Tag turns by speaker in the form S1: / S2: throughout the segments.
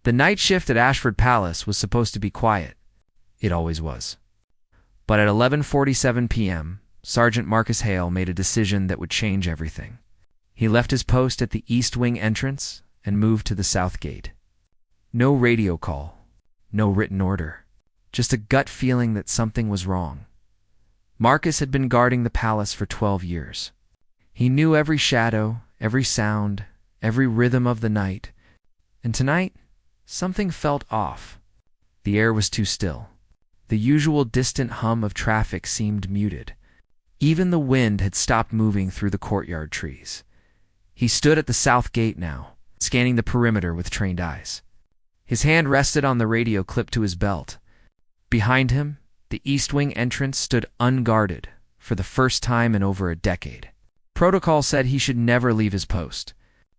S1: The night shift at Ashford Palace was supposed to be quiet. It always was. But at 11:47 p.m., Sergeant Marcus Hale made a decision that would change everything. He left his post at the East Wing entrance and moved to the South Gate. No radio call, no written order, just a gut feeling that something was wrong. Marcus had been guarding the palace for 12 years. He knew every shadow, every sound, every rhythm of the night. And tonight, something felt off. The air was too still. The usual distant hum of traffic seemed muted. Even the wind had stopped moving through the courtyard trees. He stood at the South Gate now, scanning the perimeter with trained eyes. His hand rested on the radio clipped to his belt. Behind him, the East Wing entrance stood unguarded for the first time in over a decade. Protocol said he should never leave his post.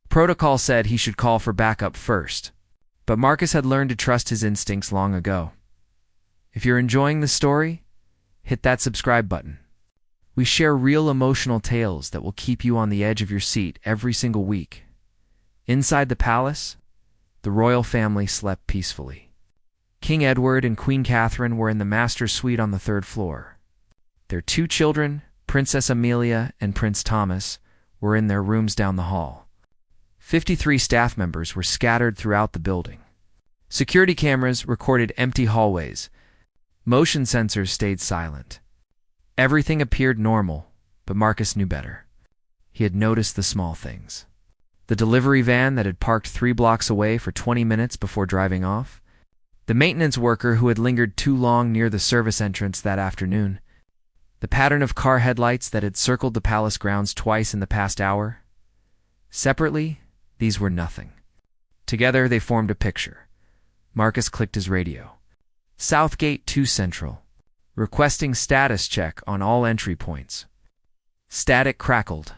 S1: Protocol said he should call for backup first. But Marcus had learned to trust his instincts long ago. If you're enjoying the story, hit that subscribe button. We share real emotional tales that will keep you on the edge of your seat every single week. Inside the palace, the royal family slept peacefully. King Edward and Queen Catherine were in the master's suite on the 3rd floor. Their 2 children, Princess Amelia and Prince Thomas, were in their rooms down the hall. 53 staff members were scattered throughout the building. Security cameras recorded empty hallways. Motion sensors stayed silent. Everything appeared normal, but Marcus knew better. He had noticed the small things. The delivery van that had parked 3 blocks away for 20 minutes before driving off. The maintenance worker who had lingered too long near the service entrance that afternoon. The pattern of car headlights that had circled the palace grounds twice in the past hour. Separately, these were nothing. Together, they formed a picture. Marcus clicked his radio. Southgate 2 Central. Requesting status check on all entry points. Static crackled.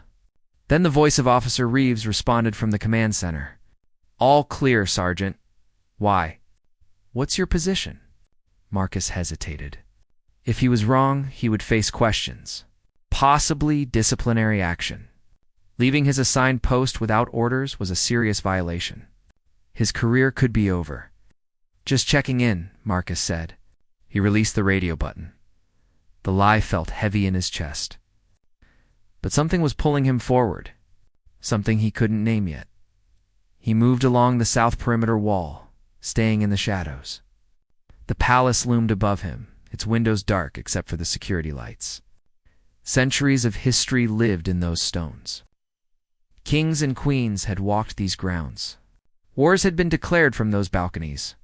S1: Then the voice of Officer Reeves responded from the command center. All clear, Sergeant. Why? What's your position? Marcus hesitated. If he was wrong, he would face questions. Possibly disciplinary action. Leaving his assigned post without orders was a serious violation. His career could be over. Just checking in, Marcus said. He released the radio button. The lie felt heavy in his chest. But something was pulling him forward. Something he couldn't name yet. He moved along the south perimeter wall, staying in the shadows. The palace loomed above him, its windows dark except for the security lights. Centuries of history lived in those stones. Kings and queens had walked these grounds. Wars had been declared from those balconies.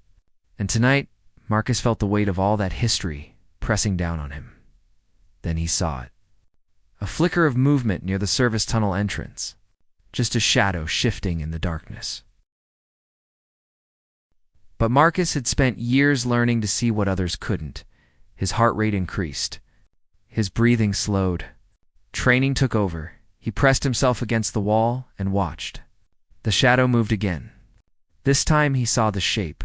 S1: And tonight, Marcus felt the weight of all that history pressing down on him. Then he saw it. A flicker of movement near the service tunnel entrance. Just a shadow shifting in the darkness. But Marcus had spent years learning to see what others couldn't. His heart rate increased. His breathing slowed. Training took over. He pressed himself against the wall and watched. The shadow moved again. This time he saw the shape.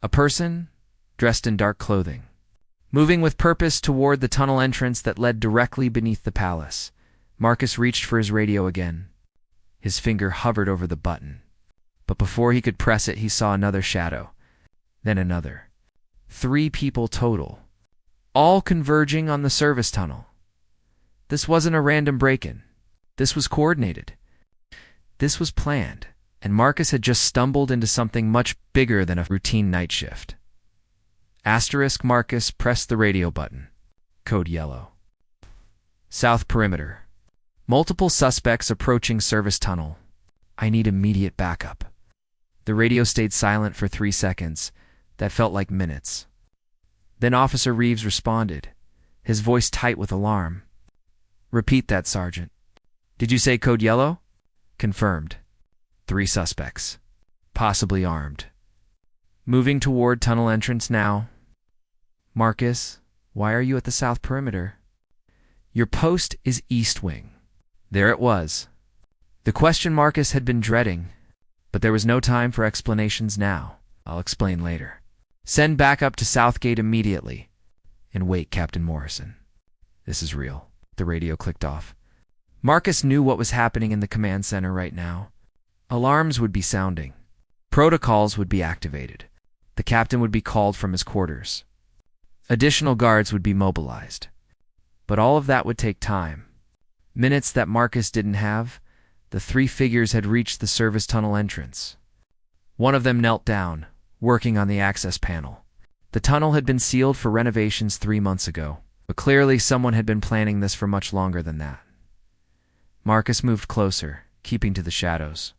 S1: A person dressed in dark clothing, moving with purpose toward the tunnel entrance that led directly beneath the palace. Marcus reached for his radio again. His finger hovered over the button. But before he could press it, he saw another shadow. Then another. 3 people total. All converging on the service tunnel. This wasn't a random break-in. This was coordinated. This was planned, and Marcus had just stumbled into something much bigger than a routine night shift. Asterisk Marcus pressed the radio button. Code yellow. South perimeter. Multiple suspects approaching service tunnel. I need immediate backup. The radio stayed silent for 3 seconds. That felt like minutes. Then Officer Reeves responded, his voice tight with alarm. Repeat that, Sergeant. Did you say code yellow? Confirmed. 3 suspects. Possibly armed. Moving toward tunnel entrance now. Marcus, why are you at the south perimeter? Your post is East Wing. There it was. The question Marcus had been dreading, but there was no time for explanations now. I'll explain later. Send backup to Southgate immediately. And wait, Captain Morrison. This is real. The radio clicked off. Marcus knew what was happening in the command center right now. Alarms would be sounding. Protocols would be activated. The captain would be called from his quarters. Additional guards would be mobilized. But all of that would take time. Minutes that Marcus didn't have, the three figures had reached the service tunnel entrance. One of them knelt down, working on the access panel. The tunnel had been sealed for renovations 3 months ago, but clearly someone had been planning this for much longer than that. Marcus moved closer, keeping to the shadows.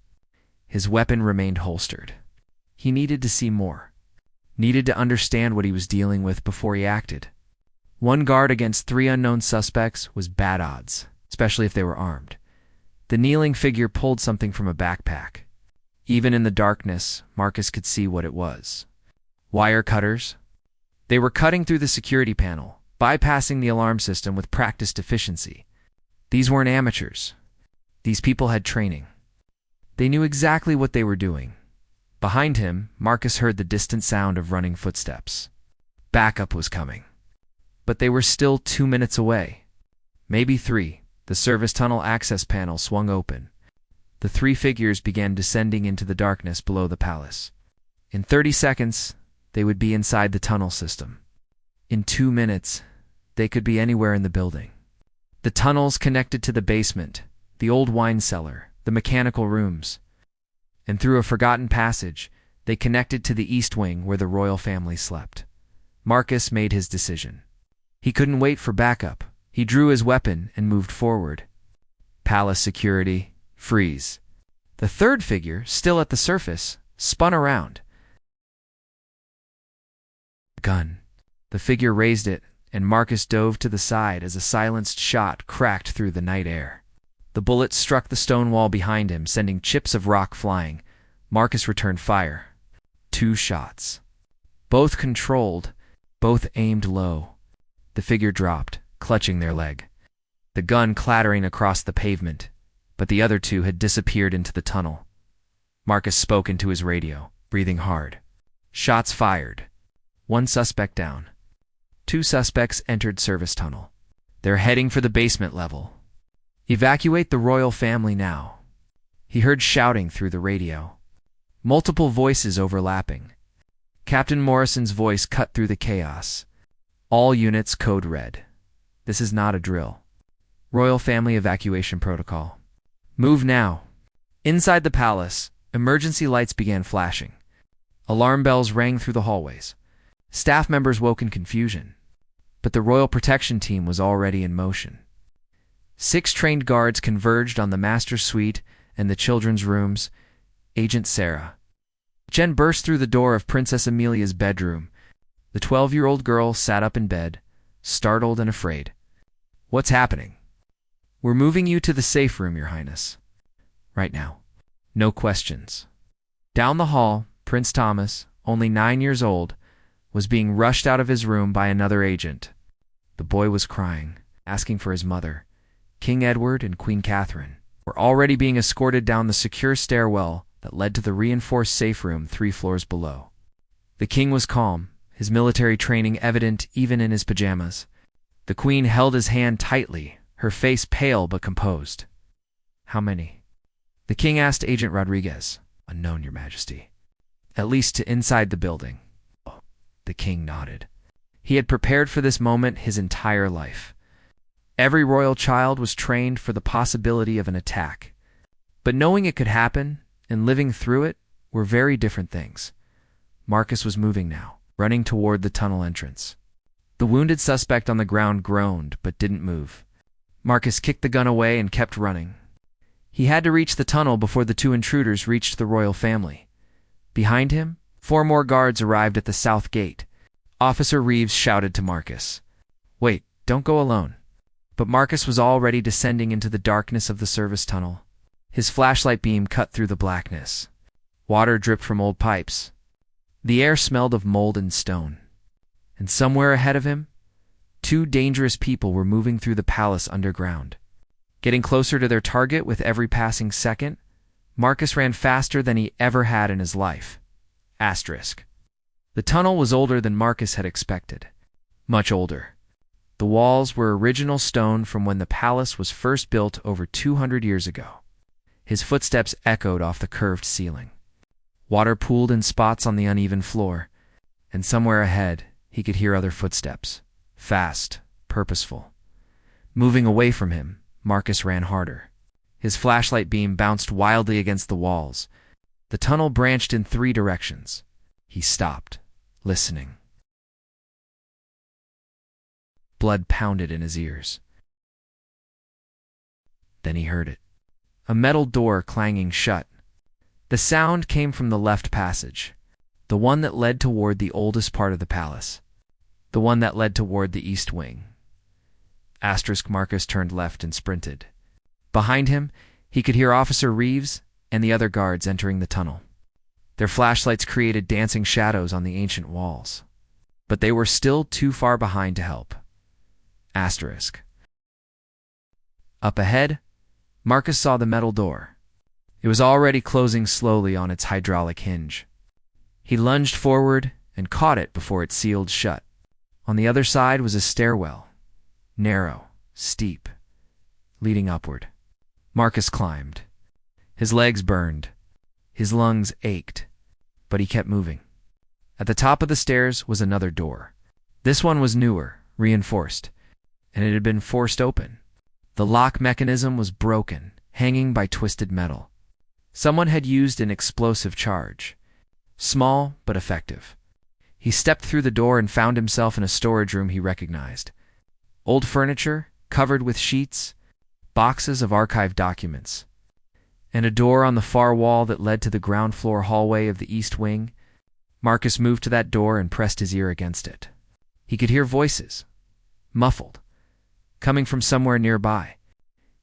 S1: His weapon remained holstered. He needed to see more. Needed to understand what he was dealing with before he acted. One guard against 3 unknown suspects was bad odds, especially if they were armed. The kneeling figure pulled something from a backpack. Even in the darkness, Marcus could see what it was. Wire cutters. They were cutting through the security panel, bypassing the alarm system with practiced efficiency. These weren't amateurs. These people had training. They knew exactly what they were doing. Behind him, Marcus heard the distant sound of running footsteps. Backup was coming. But they were still 2 minutes away. Maybe 3. The service tunnel access panel swung open. The 3 figures began descending into the darkness below the palace. In 30 seconds, they would be inside the tunnel system. In 2 minutes, they could be anywhere in the building. The tunnels connected to the basement, the old wine cellar, the mechanical rooms. And through a forgotten passage, they connected to the east wing where the royal family slept. Marcus made his decision. He couldn't wait for backup. He drew his weapon and moved forward. Palace security, freeze. The 3rd figure, still at the surface, spun around. Gun. The figure raised it, and Marcus dove to the side as a silenced shot cracked through the night air. The bullet struck the stone wall behind him, sending chips of rock flying. Marcus returned fire. 2 shots. Both controlled, both aimed low. The figure dropped, clutching their leg. The gun clattering across the pavement, but the other 2 had disappeared into the tunnel. Marcus spoke into his radio, breathing hard. Shots fired. 1 suspect down. 2 suspects entered service tunnel. They're heading for the basement level. Evacuate the royal family now. He heard shouting through the radio. Multiple voices overlapping. Captain Morrison's voice cut through the chaos. All units code red. This is not a drill. Royal family evacuation protocol. Move now. Inside the palace, emergency lights began flashing. Alarm bells rang through the hallways. Staff members woke in confusion. But the royal protection team was already in motion. 6 trained guards converged on the master's suite and the children's rooms. Agent Sarah. Jen burst through the door of Princess Amelia's bedroom. The 12-year-old girl sat up in bed, startled and afraid. What's happening? We're moving you to the safe room, Your Highness. Right now. No questions. Down the hall, Prince Thomas, only 9 years old, was being rushed out of his room by another agent. The boy was crying, asking for his mother. King Edward and Queen Catherine were already being escorted down the secure stairwell that led to the reinforced safe room 3 floors below. The king was calm, his military training evident even in his pajamas. The queen held his hand tightly, her face pale but composed. How many? The king asked Agent Rodriguez. Unknown, Your Majesty. At least to inside the building. The king nodded. He had prepared for this moment his entire life. Every royal child was trained for the possibility of an attack. But knowing it could happen and living through it were very different things. Marcus was moving now, running toward the tunnel entrance. The wounded suspect on the ground groaned but didn't move. Marcus kicked the gun away and kept running. He had to reach the tunnel before the 2 intruders reached the royal family. Behind him, 4 more guards arrived at the south gate. Officer Reeves shouted to Marcus, "Wait, don't go alone." But Marcus was already descending into the darkness of the service tunnel. His flashlight beam cut through the blackness. Water dripped from old pipes. The air smelled of mold and stone. And somewhere ahead of him, 2 dangerous people were moving through the palace underground. Getting closer to their target with every passing second, Marcus ran faster than he ever had in his life. Asterisk. The tunnel was older than Marcus had expected. Much older. The walls were original stone from when the palace was first built over 200 years ago. His footsteps echoed off the curved ceiling. Water pooled in spots on the uneven floor, and somewhere ahead he could hear other footsteps. Fast, purposeful. Moving away from him, Marcus ran harder. His flashlight beam bounced wildly against the walls. The tunnel branched in 3 directions. He stopped, listening. Blood pounded in his ears. Then he heard it. A metal door clanging shut. The sound came from the left passage, the one that led toward the oldest part of the palace, the one that led toward the east wing. Marcus turned left and sprinted. Behind him, he could hear Officer Reeves and the other guards entering the tunnel. Their flashlights created dancing shadows on the ancient walls, but they were still too far behind to help. Up ahead, Marcus saw the metal door. It was already closing slowly on its hydraulic hinge. He lunged forward and caught it before it sealed shut. On the other side was a stairwell, narrow, steep, leading upward. Marcus climbed. His legs burned. His lungs ached, but he kept moving. At the top of the stairs was another door. This one was newer, reinforced, and it had been forced open. The lock mechanism was broken, hanging by twisted metal. Someone had used an explosive charge. Small, but effective. He stepped through the door and found himself in a storage room he recognized. Old furniture, covered with sheets, boxes of archived documents, and a door on the far wall that led to the ground floor hallway of the east wing. Marcus moved to that door and pressed his ear against it. He could hear voices, muffled, coming from somewhere nearby.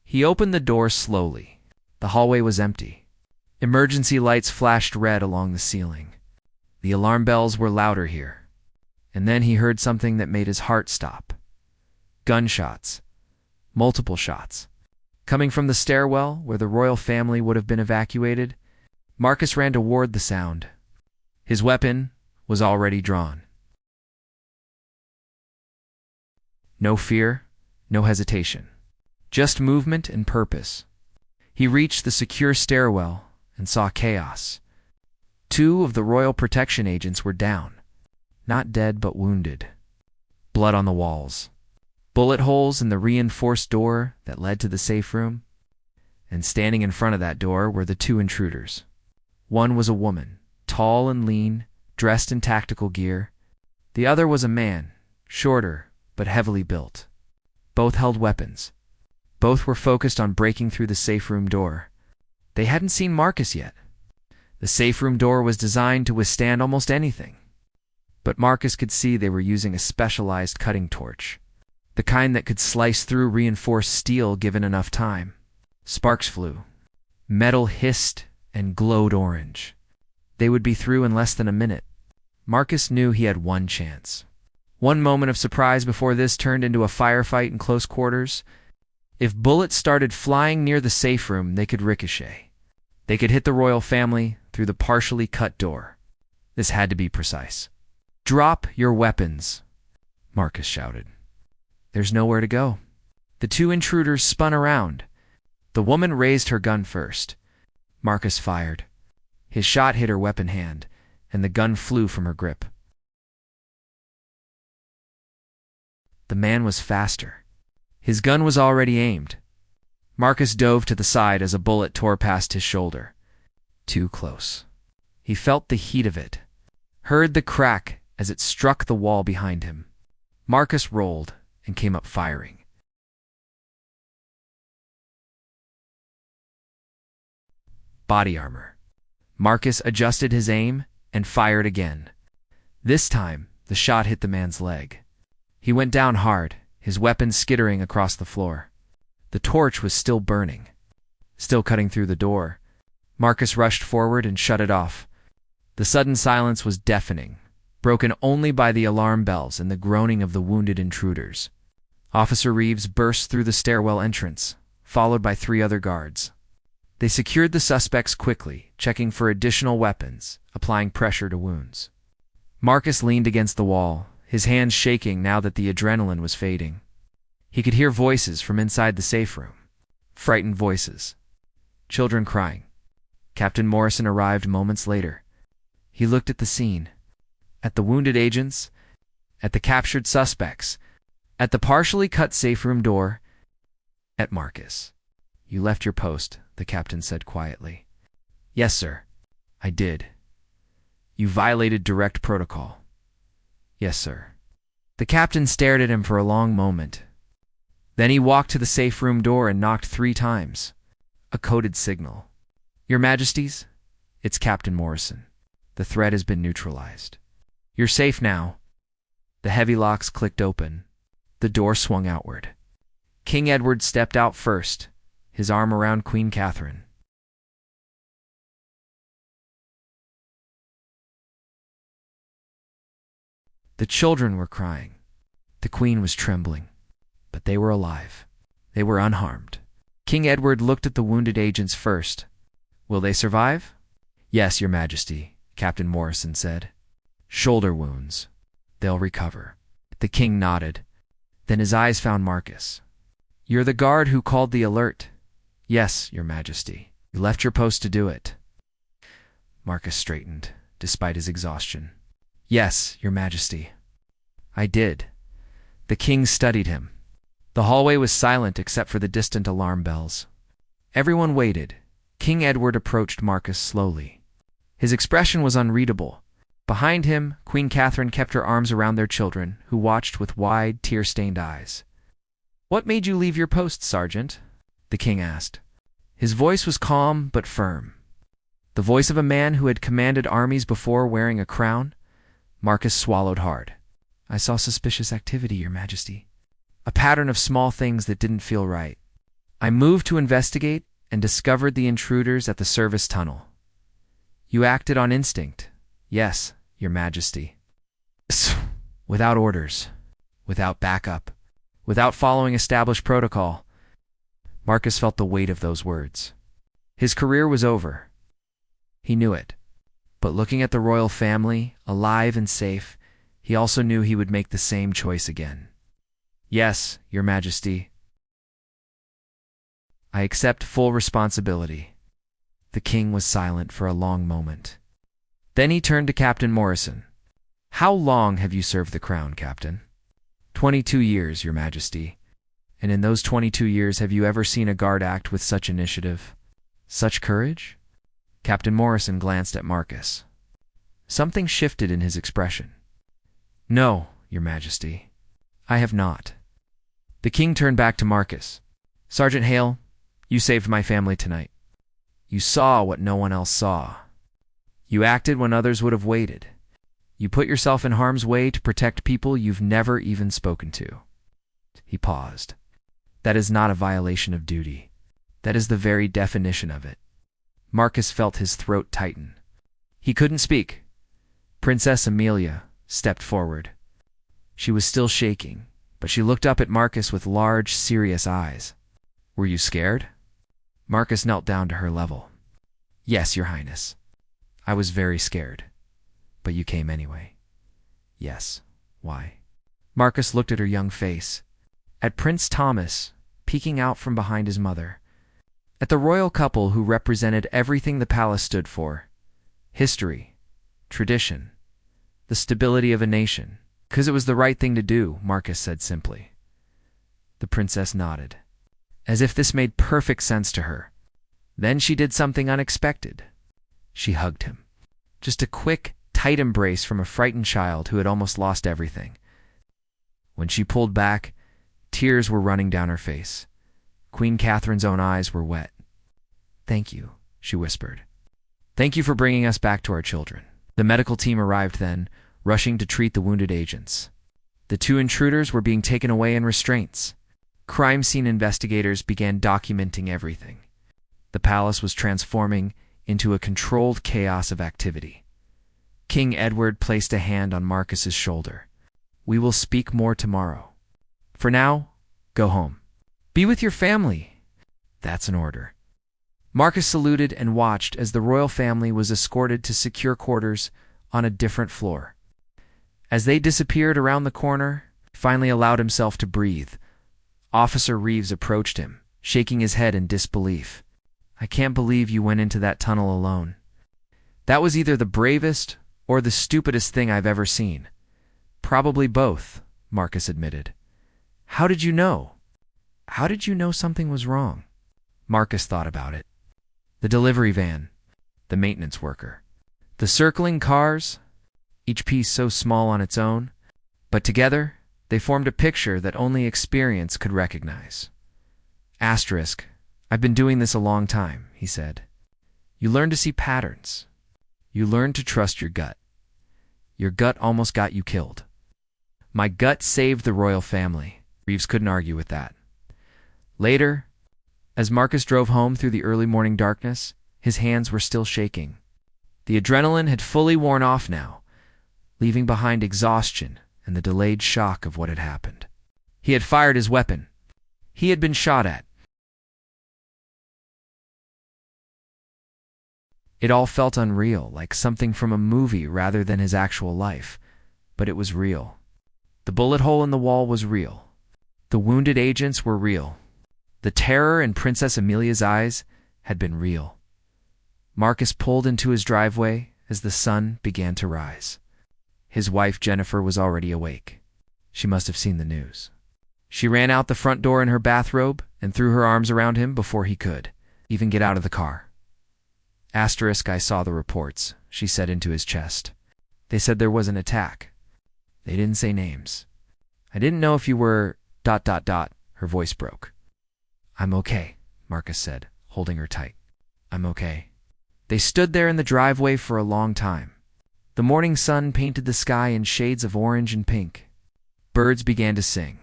S1: He opened the door slowly. The hallway was empty. Emergency lights flashed red along the ceiling. The alarm bells were louder here. And then he heard something that made his heart stop. Gunshots. Multiple shots. Coming from the stairwell where the royal family would have been evacuated, Marcus ran toward the sound. His weapon was already drawn. No fear, no hesitation. Just movement and purpose. He reached the secure stairwell and saw chaos. 2 of the royal protection agents were down. Not dead, but wounded. Blood on the walls. Bullet holes in the reinforced door that led to the safe room. And standing in front of that door were the 2 intruders. One was a woman, tall and lean, dressed in tactical gear. The other was a man, shorter, but heavily built. Both held weapons. Both were focused on breaking through the safe room door. They hadn't seen Marcus yet. The safe room door was designed to withstand almost anything. But Marcus could see they were using a specialized cutting torch, the kind that could slice through reinforced steel given enough time. Sparks flew. Metal hissed and glowed orange. They would be through in less than a minute. Marcus knew he had one chance. One moment of surprise before this turned into a firefight in close quarters. If bullets started flying near the safe room, they could ricochet. They could hit the royal family through the partially cut door. This had to be precise. "Drop your weapons," Marcus shouted. There's nowhere to go. The 2 intruders spun around. The woman raised her gun first. Marcus fired. His shot hit her weapon hand, and the gun flew from her grip. The man was faster. His gun was already aimed. Marcus dove to the side as a bullet tore past his shoulder. Too close. He felt the heat of it, heard the crack as it struck the wall behind him. Marcus rolled and came up firing. Body armor. Marcus adjusted his aim and fired again. This time, the shot hit the man's leg. He went down hard, his weapon skittering across the floor. The torch was still burning, still cutting through the door. Marcus rushed forward and shut it off. The sudden silence was deafening, broken only by the alarm bells and the groaning of the wounded intruders. Officer Reeves burst through the stairwell entrance, followed by 3 other guards. They secured the suspects quickly, checking for additional weapons, applying pressure to wounds. Marcus leaned against the wall, his hands shaking now that the adrenaline was fading. He could hear voices from inside the safe room. Frightened voices. Children crying. Captain Morrison arrived moments later. He looked at the scene, at the wounded agents, at the captured suspects, at the partially cut safe room door, at Marcus. "You left your post," the captain said quietly. "Yes, sir. I did." "You violated direct protocol." "Yes, sir." The captain stared at him for a long moment. Then he walked to the safe room door and knocked 3 times. A coded signal. "Your Majesties, it's Captain Morrison. The threat has been neutralized. You're safe now." The heavy locks clicked open. The door swung outward. King Edward stepped out first, his arm around Queen Catherine. The children were crying. The Queen was trembling. But they were alive. They were unharmed. King Edward looked at the wounded agents first. "Will they survive?" "Yes, Your Majesty," Captain Morrison said. "Shoulder wounds. They'll recover." The king nodded. Then his eyes found Marcus. "You're the guard who called the alert." "Yes, Your Majesty. You left your post to do it." Marcus straightened, despite his exhaustion. "Yes, Your Majesty. I did." The king studied him. The hallway was silent except for the distant alarm bells. Everyone waited. King Edward approached Marcus slowly. His expression was unreadable. Behind him, Queen Catherine kept her arms around their children, who watched with wide, tear-stained eyes. "What made you leave your post, Sergeant?" the king asked. His voice was calm but firm. The voice of a man who had commanded armies before wearing a crown. Marcus swallowed hard. "I saw suspicious activity, Your Majesty. A pattern of small things that didn't feel right. I moved to investigate and discovered the intruders at the service tunnel." "You acted on instinct." "Yes, Your Majesty." "Without orders, without backup, without following established protocol." Marcus felt the weight of those words. His career was over. He knew it. But looking at the royal family, alive and safe, he also knew he would make the same choice again. "Yes, Your Majesty. I accept full responsibility." The king was silent for a long moment. Then he turned to Captain Morrison. "How long have you served the crown, Captain?" 22 years, Your Majesty. "And in those 22 years have you ever seen a guard act with such initiative? Such courage?" Captain Morrison glanced at Marcus. Something shifted in his expression. "No, Your Majesty. I have not." The king turned back to Marcus. "Sergeant Hale, you saved my family tonight. You saw what no one else saw. You acted when others would have waited. You put yourself in harm's way to protect people you've never even spoken to." He paused. "That is not a violation of duty. That is the very definition of it." Marcus felt his throat tighten. He couldn't speak. Princess Amelia stepped forward. She was still shaking, but she looked up at Marcus with large, serious eyes. "Were you scared?" Marcus knelt down to her level. "Yes, Your Highness. I was very scared. But you came anyway." "Yes. Why?" Marcus looked at her young face, at Prince Thomas peeking out from behind his mother, at the royal couple who represented everything the palace stood for: history, tradition, the stability of a nation. "'Cause it was the right thing to do," Marcus said simply. The princess nodded, as if this made perfect sense to her. Then she did something unexpected. She hugged him. Just a quick, tight embrace from a frightened child who had almost lost everything. When she pulled back, tears were running down her face. Queen Catherine's own eyes were wet. "Thank you," she whispered. "Thank you for bringing us back to our children." The medical team arrived then, rushing to treat the wounded agents. The 2 intruders were being taken away in restraints. Crime scene investigators began documenting everything. The palace was transforming into a controlled chaos of activity. King Edward placed a hand on Marcus's shoulder. "We will speak more tomorrow. For now, go home. Be with your family." "That's an order." Marcus saluted and watched as the royal family was escorted to secure quarters on a different floor. As they disappeared around the corner, he finally allowed himself to breathe. Officer Reeves approached him, shaking his head in disbelief. "I can't believe you went into that tunnel alone. That was either the bravest or the stupidest thing I've ever seen. Probably both, Marcus admitted. How did you know? How did you know something was wrong? Marcus thought about it. The delivery van, the maintenance worker, the circling cars, each piece so small on its own, but together they formed a picture that only experience could recognize. Asterisk, I've been doing this a long time, he said. You learn to see patterns. You learn to trust your gut. Your gut almost got you killed. My gut saved the royal family. Reeves couldn't argue with that. Later, as Marcus drove home through the early morning darkness, his hands were still shaking. The adrenaline had fully worn off now, leaving behind exhaustion and the delayed shock of what had happened. He had fired his weapon. He had been shot at. It all felt unreal, like something from a movie rather than his actual life, but it was real. The bullet hole in the wall was real. The wounded agents were real. The terror in Princess Amelia's eyes had been real. Marcus pulled into his driveway as the sun began to rise. His wife Jennifer was already awake. She must have seen the news. She ran out the front door in her bathrobe and threw her arms around him before he could even get out of the car. Asterisk, I saw the reports, she said into his chest. They said there was an attack. They didn't say names. I didn't know if you were ... Her voice broke. I'm okay, Marcus said, holding her tight. I'm okay. They stood there in the driveway for a long time. The morning sun painted the sky in shades of orange and pink. Birds began to sing.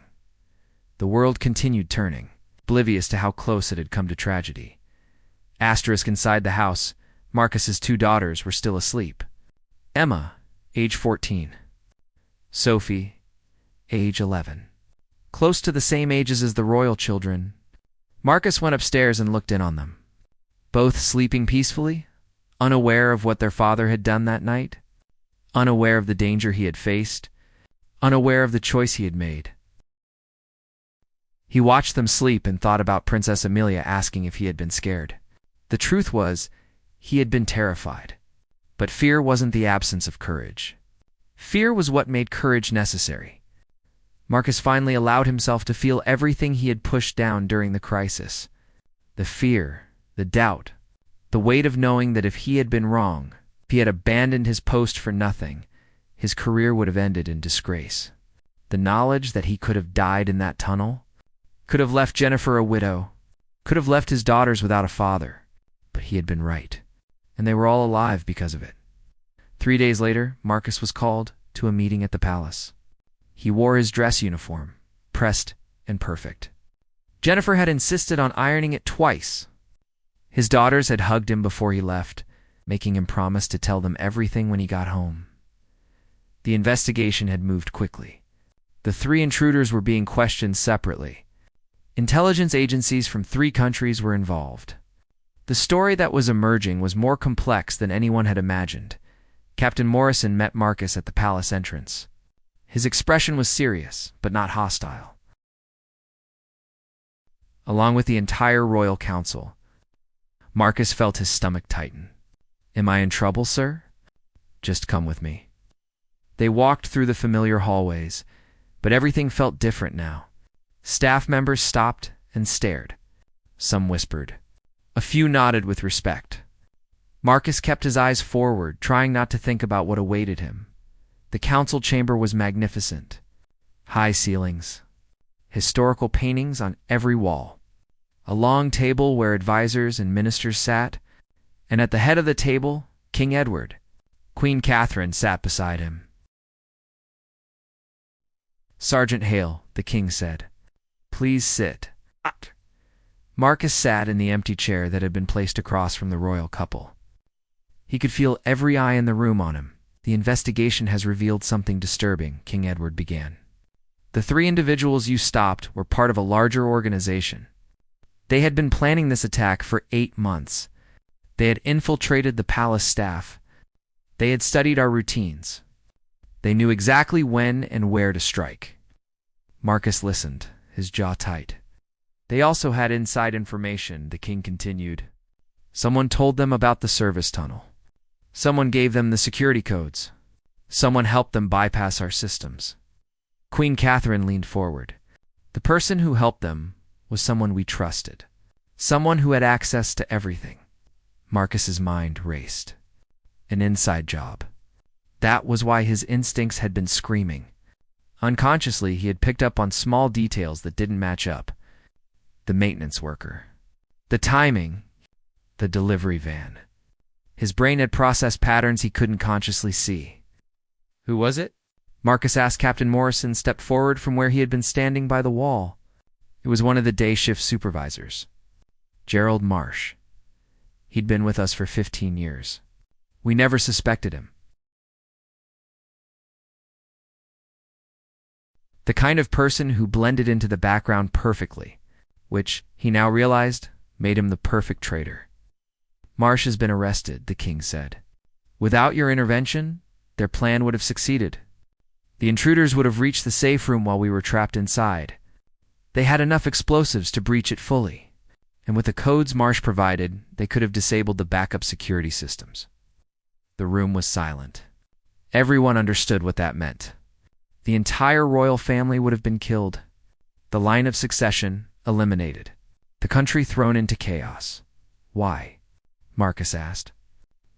S1: The world continued turning, oblivious to how close it had come to tragedy. Asterisk, inside the house, Marcus's 2 daughters were still asleep. Emma, age 14. Sophie, age 11. Close to the same ages as the royal children. Marcus went upstairs and looked in on them. Both sleeping peacefully, unaware of what their father had done that night, unaware of the danger he had faced, unaware of the choice he had made. He watched them sleep and thought about Princess Amelia asking if he had been scared. The truth was, he had been terrified. But fear wasn't the absence of courage. Fear was what made courage necessary. Marcus finally allowed himself to feel everything he had pushed down during the crisis. The fear, the doubt, the weight of knowing that if he had been wrong, if he had abandoned his post for nothing, his career would have ended in disgrace. The knowledge that he could have died in that tunnel, could have left Jennifer a widow, could have left his daughters without a father. But he had been right, and they were all alive because of it. 3 days later, Marcus was called to a meeting at the palace. He wore his dress uniform, pressed and perfect. Jennifer had insisted on ironing it twice. His daughters had hugged him before he left, making him promise to tell them everything when he got home. The investigation had moved quickly. The 3 intruders were being questioned separately. Intelligence agencies from 3 countries were involved. The story that was emerging was more complex than anyone had imagined. Captain Morrison met Marcus at the palace entrance. His expression was serious, but not hostile. Along with the entire royal council, Marcus felt his stomach tighten. Am I in trouble, sir? Just come with me. They walked through the familiar hallways, but everything felt different now. Staff members stopped and stared. Some whispered. A few nodded with respect. Marcus kept his eyes forward, trying not to think about what awaited him. The council chamber was magnificent. High ceilings. Historical paintings on every wall. A long table where advisors and ministers sat, and at the head of the table, King Edward. Queen Catherine sat beside him. Sergeant Hale, the king said. Please sit. Marcus sat in the empty chair that had been placed across from the royal couple. He could feel every eye in the room on him. The investigation has revealed something disturbing, King Edward began. The 3 individuals you stopped were part of a larger organization. They had been planning this attack for 8 months. They had infiltrated the palace staff. They had studied our routines. They knew exactly when and where to strike. Marcus listened, his jaw tight. They also had inside information, the king continued. Someone told them about the service tunnel. Someone gave them the security codes. Someone helped them bypass our systems. Queen Catherine leaned forward. The person who helped them was someone we trusted. Someone who had access to everything. Marcus's mind raced. An inside job. That was why his instincts had been screaming. Unconsciously, he had picked up on small details that didn't match up. The maintenance worker. The timing. The delivery van. His brain had processed patterns he couldn't consciously see. Who was it? Marcus asked. Captain Morrison stepped forward from where he had been standing by the wall. It was one of the day shift supervisors. Gerald Marsh. He'd been with us for 15 years. We never suspected him. The kind of person who blended into the background perfectly, which, he now realized, made him the perfect traitor. Marsh has been arrested, the king said. Without your intervention, their plan would have succeeded. The intruders would have reached the safe room while we were trapped inside. They had enough explosives to breach it fully, and with the codes Marsh provided, they could have disabled the backup security systems. The room was silent. Everyone understood what that meant. The entire royal family would have been killed. The line of succession eliminated. The country thrown into chaos. Why? Marcus asked.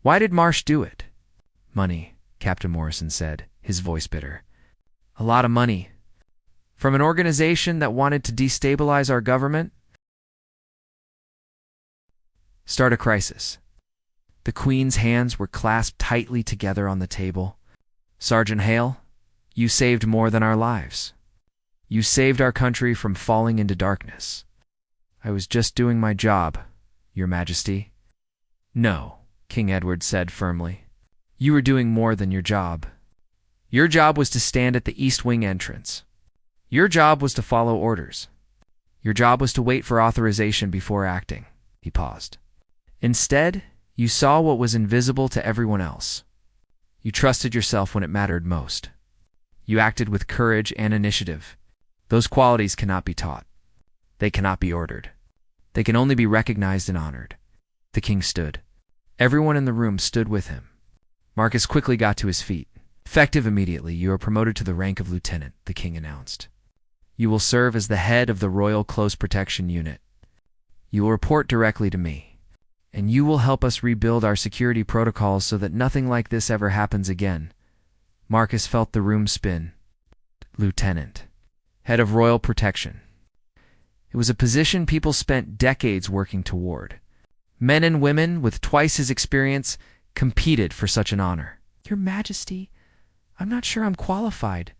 S1: Why did Marsh do it? Money, Captain Morrison said, his voice bitter. A lot of money. From an organization that wanted to destabilize our government? Start a crisis. The Queen's hands were clasped tightly together on the table. Sergeant Hale, you saved more than our lives. You saved our country from falling into darkness. I was just doing my job, Your Majesty. No, King Edward said firmly. You were doing more than your job. Your job was to stand at the East Wing entrance. Your job was to follow orders. Your job was to wait for authorization before acting. He paused. Instead, you saw what was invisible to everyone else. You trusted yourself when it mattered most. You acted with courage and initiative. Those qualities cannot be taught. They cannot be ordered. They can only be recognized and honored. The king stood. Everyone in the room stood with him. Marcus quickly got to his feet. Effective immediately, you are promoted to the rank of lieutenant, the king announced. You will serve as the head of the Royal Close Protection Unit. You will report directly to me, and you will help us rebuild our security protocols so that nothing like this ever happens again. Marcus felt the room spin. Lieutenant. Head of Royal Protection. It was a position people spent decades working toward. Men and women with twice his experience competed for such an honor. Your Majesty, I'm not sure I'm qualified.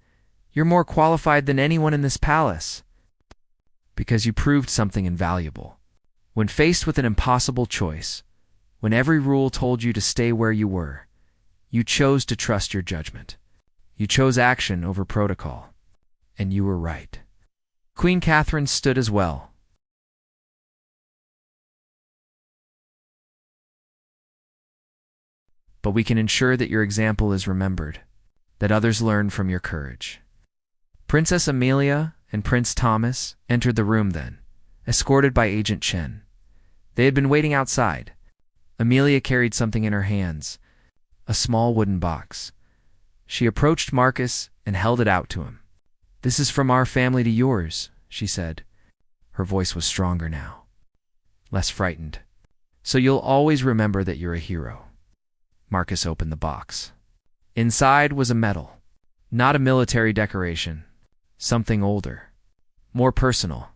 S1: You're more qualified than anyone in this palace. Because you proved something invaluable. When faced with an impossible choice, when every rule told you to stay where you were, you chose to trust your judgment. You chose action over protocol. And you were right. Queen Catherine stood as well. But we can ensure that your example is remembered, that others learn from your courage. Princess Amelia and Prince Thomas entered the room then, escorted by Agent Chen. They had been waiting outside. Amelia carried something in her hands, a small wooden box. She approached Marcus and held it out to him. This is from our family to yours, she said. Her voice was stronger now, less frightened. So you'll always remember that you're a hero. Marcus opened the box. Inside was a medal, not a military decoration, something older, more personal,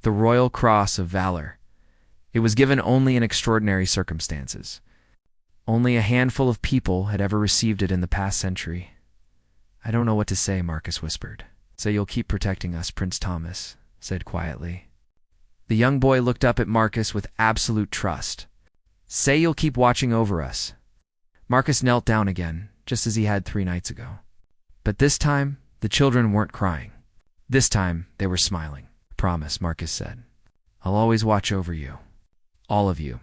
S1: the Royal Cross of Valor. It was given only in extraordinary circumstances. Only a handful of people had ever received it in the past century. I don't know what to say, Marcus whispered. Say you'll keep protecting us, Prince Thomas said quietly. The young boy looked up at Marcus with absolute trust. Say you'll keep watching over us. Marcus knelt down again, just as he had 3 nights ago. But this time, the children weren't crying. This time, they were smiling. Promise, Marcus said. I'll always watch over you. All of you.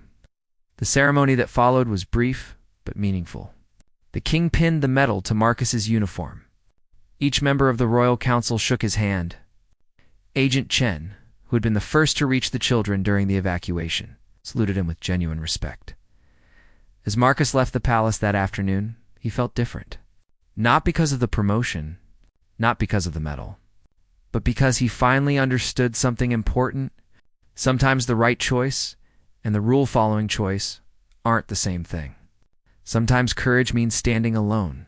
S1: The ceremony that followed was brief, but meaningful. The king pinned the medal to Marcus's uniform. Each member of the royal council shook his hand. Agent Chen, who had been the first to reach the children during the evacuation, saluted him with genuine respect. As Marcus left the palace that afternoon, he felt different. Not because of the promotion, not because of the medal, but because he finally understood something important. Sometimes the right choice and the rule-following choice aren't the same thing. Sometimes courage means standing alone.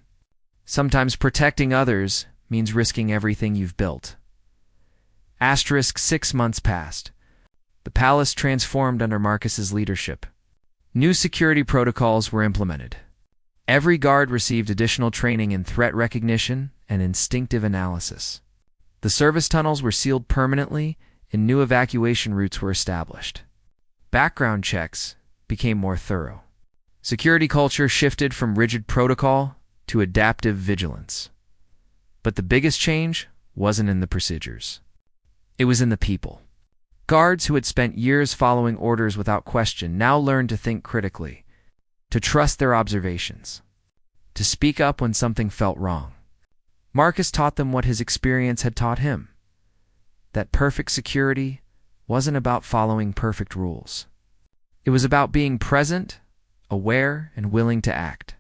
S1: Sometimes protecting others means risking everything you've built. Asterisk 6 months passed. The palace transformed under Marcus's leadership. New security protocols were implemented. Every guard received additional training in threat recognition and instinctive analysis. The service tunnels were sealed permanently and new evacuation routes were established. Background checks became more thorough. Security culture shifted from rigid protocol to adaptive vigilance. But the biggest change wasn't in the procedures. It was in the people. Guards who had spent years following orders without question now learned to think critically, to trust their observations, to speak up when something felt wrong. Marcus taught them what his experience had taught him, that perfect security wasn't about following perfect rules. It was about being present, aware, and willing to act.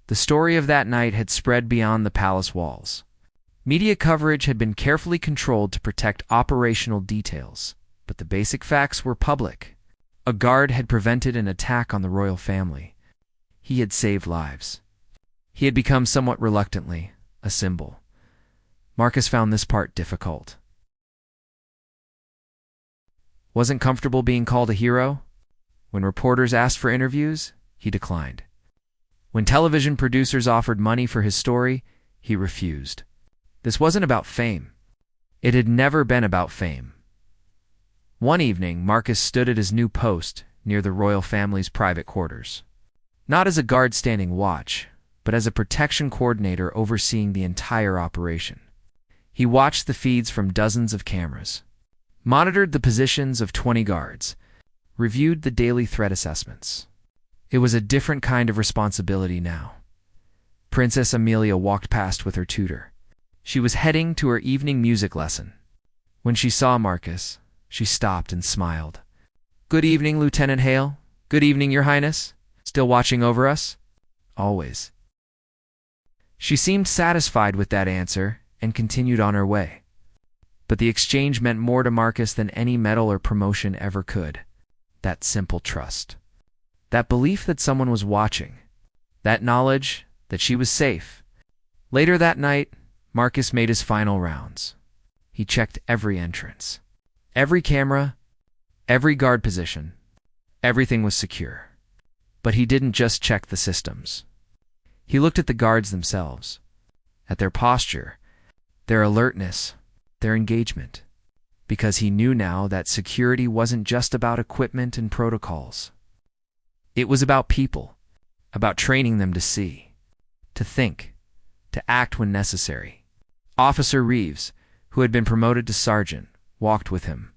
S1: The story of that night had spread beyond the palace walls. Media coverage had been carefully controlled to protect operational details, but the basic facts were public. A guard had prevented an attack on the royal family. He had saved lives. He had become somewhat reluctantly a symbol. Marcus found this part difficult. Wasn't comfortable being called a hero? When reporters asked for interviews, he declined. When television producers offered money for his story, he refused. This wasn't about fame. It had never been about fame. One evening, Marcus stood at his new post near the royal family's private quarters. Not as a guard standing watch, but as a protection coordinator overseeing the entire operation. He watched the feeds from dozens of cameras, monitored the positions of 20 guards, reviewed the daily threat assessments. It was a different kind of responsibility now. Princess Amelia walked past with her tutor. She was heading to her evening music lesson. When she saw Marcus, she stopped and smiled. "Good evening, Lieutenant Hale. Good evening, Your Highness. Still watching over us?" "Always." She seemed satisfied with that answer and continued on her way. But the exchange meant more to Marcus than any medal or promotion ever could. That simple trust. That belief that someone was watching. That knowledge that she was safe. Later that night, Marcus made his final rounds. He checked every entrance, every camera, every guard position. Everything was secure. But he didn't just check the systems. He looked at the guards themselves, at their posture, their alertness, their engagement, because he knew now that security wasn't just about equipment and protocols. It was about people, about training them to see, to think, to act when necessary. Officer Reeves, who had been promoted to sergeant, walked with him.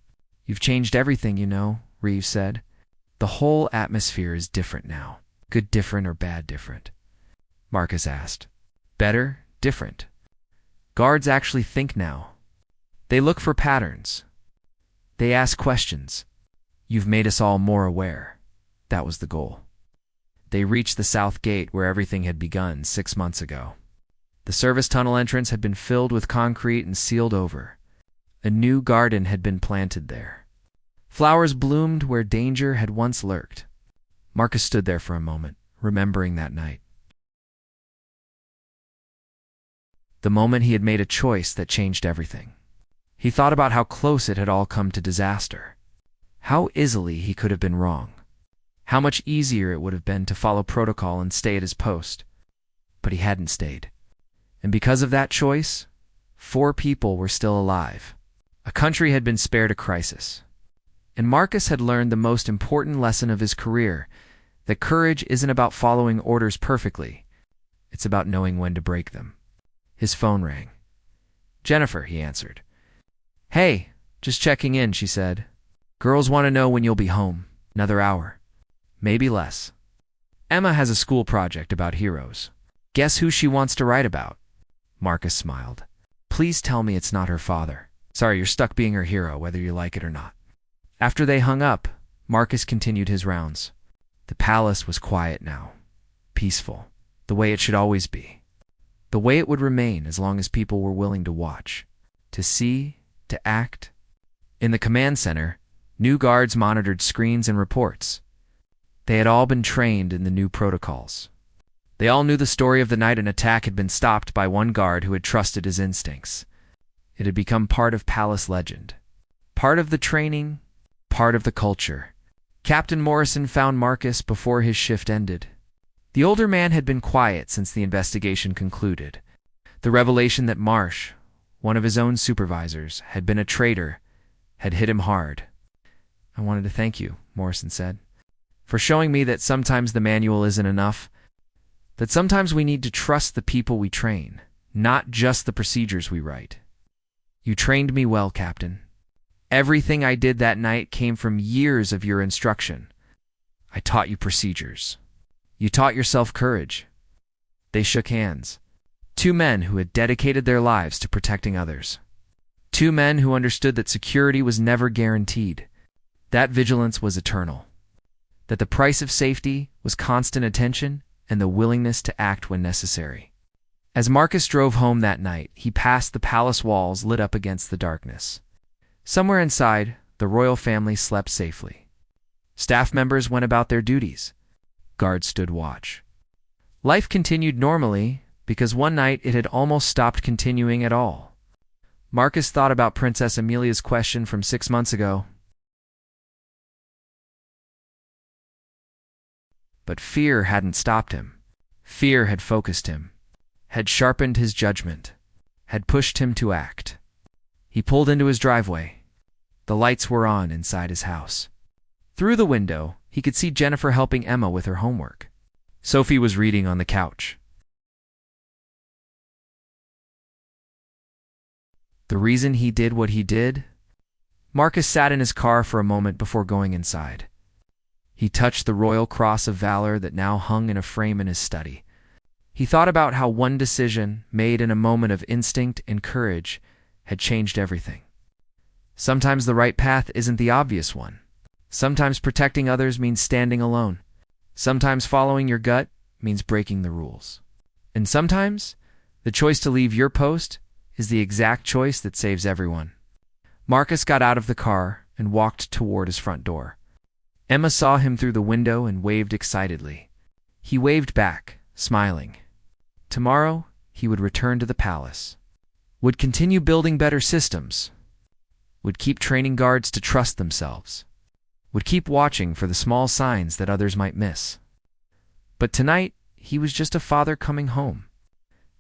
S1: "You've changed everything, you know," Reeves said. "The whole atmosphere is different now." "Good different or bad different?" Marcus asked. "Better, different. Guards actually think now. They look for patterns. They ask questions. You've made us all more aware." That was the goal. They reached the south gate where everything had begun 6 months ago. The service tunnel entrance had been filled with concrete and sealed over. A new garden had been planted there. Flowers bloomed where danger had once lurked. Marcus stood there for a moment, remembering that night. The moment he had made a choice that changed everything. He thought about how close it had all come to disaster. How easily he could have been wrong. How much easier it would have been to follow protocol and stay at his post. But he hadn't stayed. And because of that choice, 4 people were still alive. A country had been spared a crisis. And Marcus had learned the most important lesson of his career, that courage isn't about following orders perfectly. It's about knowing when to break them. His phone rang. "Jennifer," he answered. "Hey, just checking in," she said. "Girls want to know when you'll be home. Another hour. Maybe less. Emma has a school project about heroes. Guess who she wants to write about?" Marcus smiled. "Please tell me it's not her father. Sorry, you're stuck being her hero, whether you like it or not." After they hung up, Marcus continued his rounds. The palace was quiet now. Peaceful. The way it should always be. the way it would remain as long as people were willing to watch, to see, to act. In the command center, new guards monitored screens and reports. They had all been trained in the new protocols. They all knew the story of the night an attack had been stopped by one guard who had trusted his instincts. It had become part of palace legend. Part of the training, part of the culture. Captain Morrison found Marcus before his shift ended. The older man had been quiet since the investigation concluded. The revelation that Marsh, one of his own supervisors, had been a traitor, had hit him hard. "I wanted to thank you," Morrison said, "for showing me that sometimes the manual isn't enough, that sometimes we need to trust the people we train, not just the procedures we write. You trained me well, Captain. Everything I did that night came from years of your instruction. I taught you procedures. You taught yourself courage." They shook hands. Two men who had dedicated their lives to protecting others. Two men who understood that security was never guaranteed, that vigilance was eternal, that the price of safety was constant attention and the willingness to act when necessary. As Marcus drove home that night, he passed the palace walls lit up against the darkness. Somewhere inside, the royal family slept safely. Staff members went about their duties. Guards stood watch. Life continued normally because one night it had almost stopped continuing at all. Marcus thought about Princess Amelia's question from 6 months ago. But fear hadn't stopped him. Fear had focused him, had sharpened his judgment, had pushed him to act. He pulled into his driveway. The lights were on inside his house. Through the window, he could see Jennifer helping Emma with her homework. Sophie was reading on the couch. The reason he did what he did? Marcus sat in his car for a moment before going inside. He touched the Royal Cross of Valor that now hung in a frame in his study. He thought about how one decision, made in a moment of instinct and courage, had changed everything. Sometimes the right path isn't the obvious one. Sometimes protecting others means standing alone. Sometimes following your gut means breaking the rules. And sometimes, the choice to leave your post is the exact choice that saves everyone. Marcus got out of the car and walked toward his front door. Emma saw him through the window and waved excitedly. He waved back, smiling. Tomorrow, he would return to the palace, would continue building better systems, would keep training guards to trust themselves, would keep watching for the small signs that others might miss. But tonight, he was just a father coming home,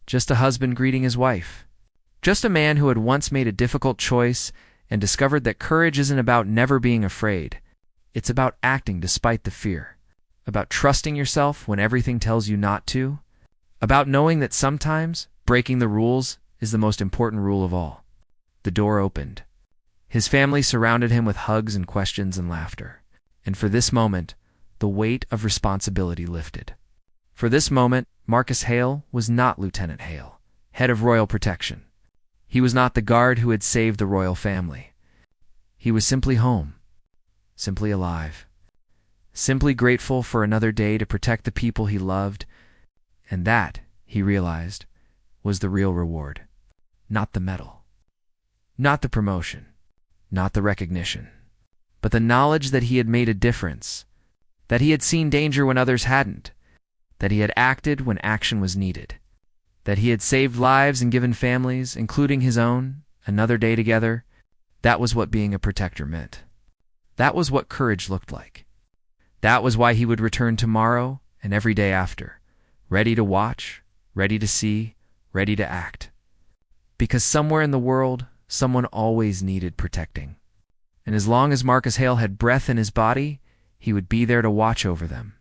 S1: just a husband greeting his wife, just a man who had once made a difficult choice and discovered that courage isn't about never being afraid. It's about acting despite the fear, about trusting yourself when everything tells you not to, about knowing that sometimes breaking the rules is the most important rule of all. The door opened. His family surrounded him with hugs and questions and laughter. And for this moment, the weight of responsibility lifted. For this moment, Marcus Hale was not Lieutenant Hale, head of royal protection. He was not the guard who had saved the royal family. He was simply home, simply alive, simply grateful for another day to protect the people he loved, and that, he realized, was the real reward. Not the medal, not the promotion, not the recognition, but the knowledge that he had made a difference, that he had seen danger when others hadn't, that he had acted when action was needed, that he had saved lives and given families, including his own, another day together. That was what being a protector meant. That was what courage looked like. That was why he would return tomorrow and every day after, ready to watch, ready to see, ready to act. Because somewhere in the world, someone always needed protecting. And as long as Marcus Hale had breath in his body, he would be there to watch over them,